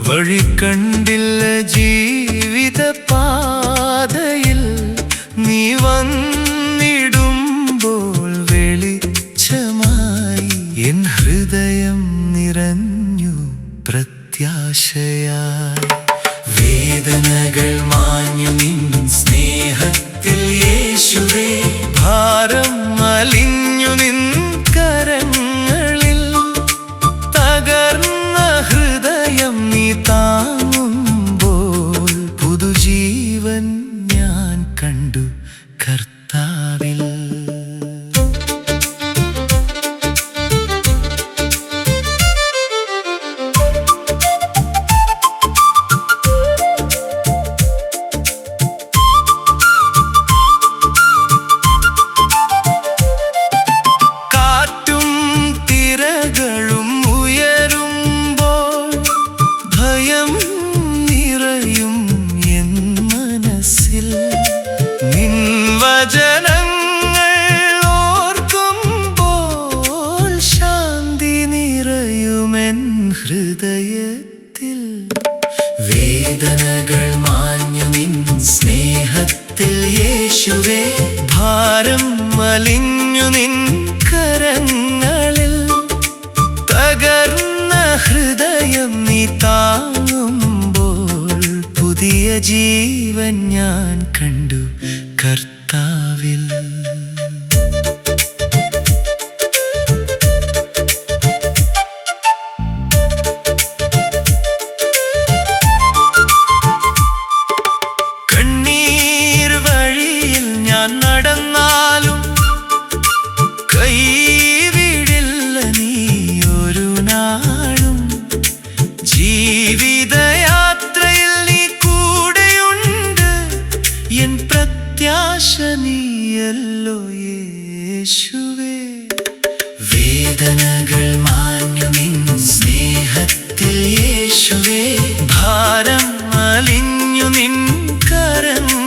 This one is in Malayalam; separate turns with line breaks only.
വഴി കണ്ടില്ല ജീവിത പാതയിൽ നീ വന്നിടുമ്പോൾ വെളിച്ചമായി എൻ ഹൃദയം നിറഞ്ഞു പ്രത്യാശയായി. വേദനകൾ മാഞ്ഞു നിൻ സ്നേഹത്തിൽ യേശുവേ, ഭാരം അലിഞ്ഞു നിൻ കരങ്ങളിൽ, തകർന്ന ഹൃദയം നീ താങ്ങുമ്പോൾ പുതുജീവൻ ഞാൻ കണ്ടു കർത്താവിൽ. വചനങ്ങൾ ഓർക്കുമ്പോൾ ശാന്തി നിറയുമെൻ ഹൃദയത്തിൽ. വേദനകൾ മാഞ്ഞു നിൻ സ്നേഹത്തിൽ യേശുവേ, ഭാരം അലിഞ്ഞു നിൻ കരങ്ങളിൽ, തകർന്ന ഹൃദയം നീ താങ്ങുമ്പോൾ പുതിയ ജീവൻ ഞാൻ കണ്ടു കർത്താവിൽ. കണ്ണീർ വഴിയിൽ ഞാൻ നടന്നാലും കൈവിടില്ല നീ ഒരു നാളും. ജീവിതയാത്രയിൽ നീ കൂടെയുണ്ട്, എൻ പ്രത്യാശ നീയല്ലോ യേശുവേ. വേദനകൾ മാഞ്ഞു നിൻ സ്നേഹത്തിൽ യേശുവേ, ഭാരം അലിഞ്ഞു നിൻ കരങ്ങൾ,